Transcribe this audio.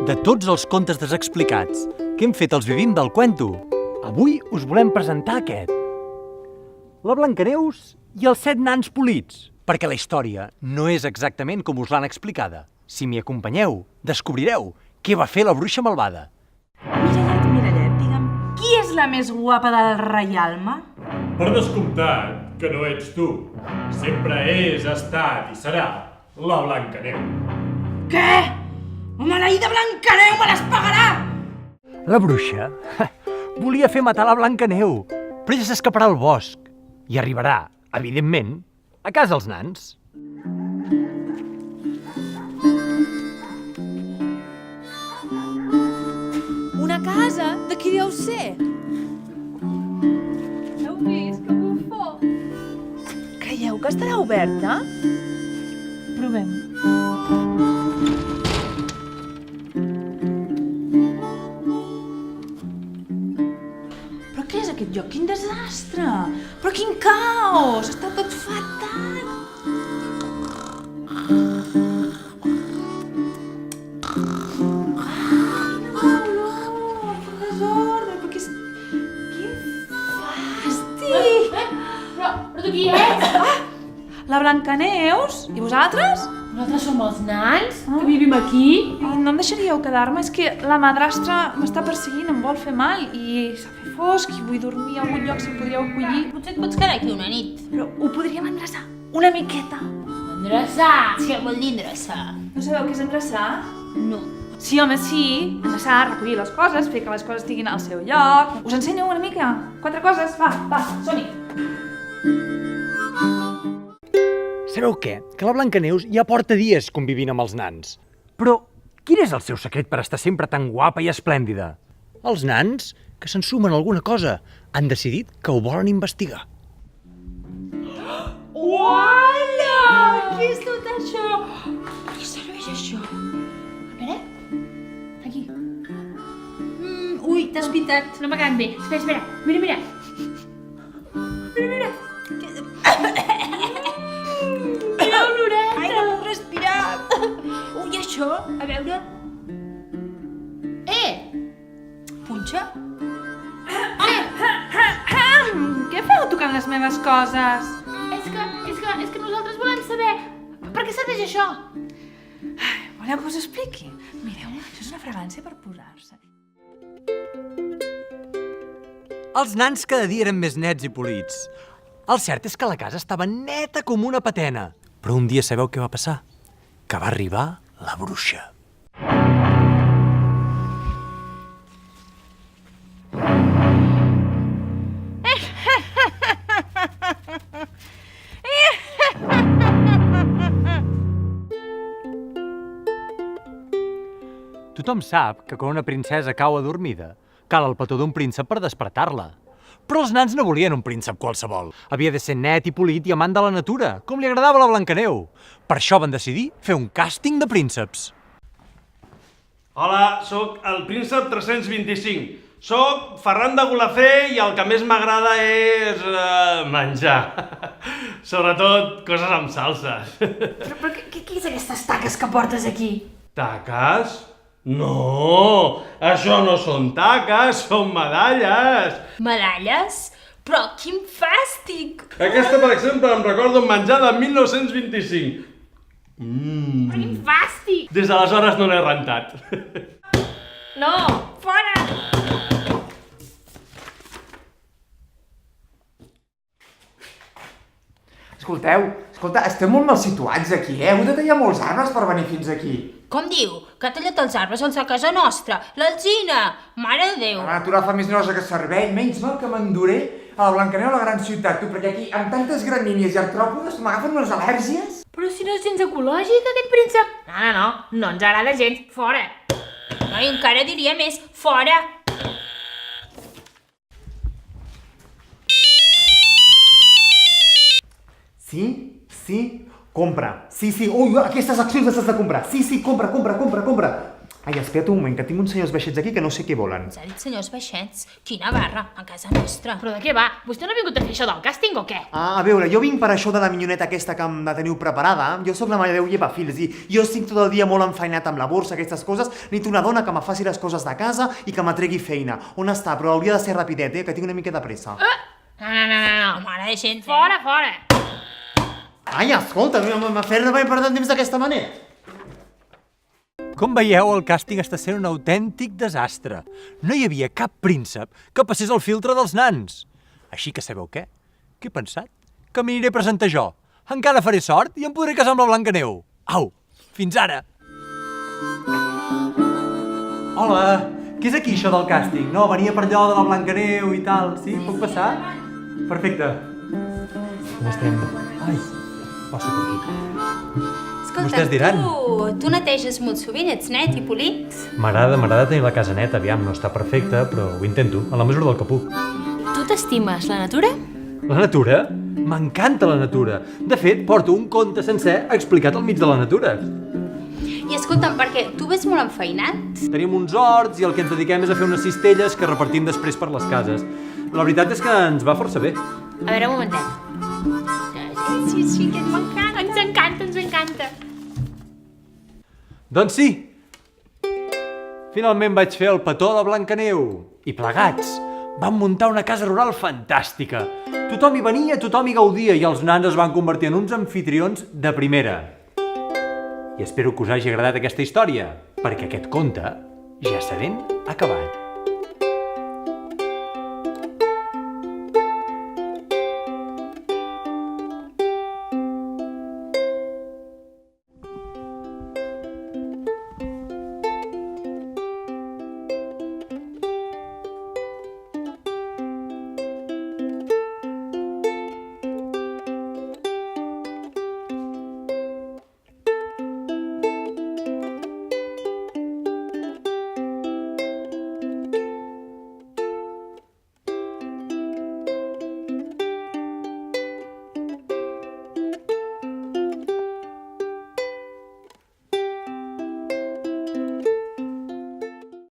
de tots els contes desexplicats que hem fet els Vivim del Cuento, avui us volem presentar aquest. La Blancaneus i els 7 nans polits, perquè la història no és exactament com us l'han explicada. Si m'hi acompanyeu, descobrireu què va fer la bruixa malvada. Mirallet, digue'm, qui és la més guapa del reialme? Per descomptat que no ets tu. Sempre és, ha estat i serà la Blancaneu. Què? La maleïda Blancaneu me les pagarà! La bruixa volia fer matar la Blancaneu, però ella s'escaparà al bosc i arribarà, evidentment, a casa dels nans. Una casa? De qui deu ser? Heu vist que bufó? Creieu que estarà oberta? Provem. Però què és aquest lloc? Quin desastre! Però quin caos! Està tot fatal! Però tu qui ets? La Blancaneus? I vosaltres? Nosaltres som els nans que vivim aquí. No em deixaríeu quedar-me? És que la madrastra m'està perseguint, em vol fer mal i s'ha fet fosc i vull dormir a algun lloc si em podríeu acollir. Potser et pots quedar aquí una nit. Però ho podríem endreçar una miqueta. Endreçar? Què vol dir endreçar? No sabeu què és endreçar? No. Sí, home, sí. Endreçar, recollir les coses, fer que les coses estiguin al seu lloc. Us ensenyo una mica? 4 coses? Va, som-hi. Sabeu què? Que la Blancaneus ja porta dies convivint amb els nans. Però quin és el seu secret per estar sempre tan guapa i esplèndida? Els nans, que s'ensumen alguna cosa, han decidit que ho volen investigar. Uala! Què és tot això? Per què serveix això? A veure... Aquí. Ui, t'has pintat. No m'ha quedat bé. Espera. Mira. Mira. Mira oloreta. Ai, no puc respirar! Ui, això, a veure... Punxa? Què feu tocant les meves coses? És que nosaltres volem saber per què serveix això. Voleu que us expliqui? Mireu, això és una fragància per posar-se. Els nans cada dia eren més nets i polits. El cert és que la casa estava neta com una patena. Però un dia sabeu què va passar? Que va arribar la bruixa. Tothom sap que quan una princesa cau adormida, cal el petó d'un príncep per despertar-la. Però els nans no volien un príncep qualsevol. Havia de ser net i polit i amant de la natura, com li agradava a la Blancaneu. Per això van decidir fer un càsting de prínceps. Hola, sóc el príncep 325. Sóc Ferran de Golafé i el que més m'agrada és menjar. Sobretot coses amb salses. Però què és aquestes taques que portes aquí? Taques? No, això no són taques, són medalles. Medalles? Però quin fàstic! Aquesta, per exemple, em recorda un menjar de 1925. Però quin fàstic! Des d'aleshores no l'he rentat. No, fora! Escolta, estem molt mal situats aquí, Heu de tallar molts arbres per venir fins aquí. Com diu? Que ha tallat els arbres als de casa nostra? L'alzina! Mare de Déu! La natura fa més nosa que cervell, menys mal que m'enduré a la Blancaneu a la gran ciutat, tu, perquè aquí, amb tantes gramínies i artròpodes, m'agafen unes al·lèrgies. Però si no és gens ecològic, aquest príncep! No ens agrada gens. Fora! No, i encara diria més. Fora! Sí, compra. Sí, ui, aquestes accions les has de comprar. Sí, compra. Ai, espera't un moment, que tinc uns senyors baixets aquí que no sé què volen. Ens ha dit senyors baixets? Quina barra, a casa nostra. Però de què va? Vostè no ha vingut a fer això del càsting o què? Ah, a veure, jo vinc per això de la minyoneta aquesta que em la teniu preparada. Jo sóc la Mare Déu Llevafils i jo estic tot el dia molt enfeinat amb la borsa, aquestes coses. Necessito una dona que me faci les coses de casa i que m'atregui feina. On està? Però hauria de ser rapidet, que tinc una mica de pressa. No. Mare de gent, Fora, fora! Ai, escolta, m'ha fet perdre temps d'aquesta manera. Com veieu, el càsting està sent un autèntic desastre. No hi havia cap príncep que passés el filtre dels nans. Així que sabeu què? Què he pensat? Que m'aniré a presentar jo. Encara faré sort i em podré casar amb la Blancaneu. Au, fins ara! Hola, què és aquí això del càsting? No, venia per allò de la Blancaneu i tal. Sí, puc passar? Perfecte. Com estem? Ai, passo per aquí. Escolta, Vostès diran. tu neteges molt sovint, ets net i polit. M'agrada tenir la casa neta, aviam, no està perfecta, però ho intento, a la mesura del que puc. Tu t'estimes la natura? La natura? M'encanta la natura. De fet, porto un conte sencer explicat al mig de la natura. I escolta'm, perquè tu ves molt enfeinat. Tenim uns horts i el que ens dediquem és a fer unes cistelles que repartim després per les cases. La veritat és que ens va força bé. A veure, un momentet. Sí, que m'encanta. Ens encanta. Doncs sí! Finalment vaig fer el petó de Blancaneu. I plegats vam muntar una casa rural fantàstica. Tothom hi venia, tothom hi gaudia i els nans es van convertir en uns anfitrions de primera. I espero que us hagi agradat aquesta història, perquè aquest conte ja s'ha ben acabat.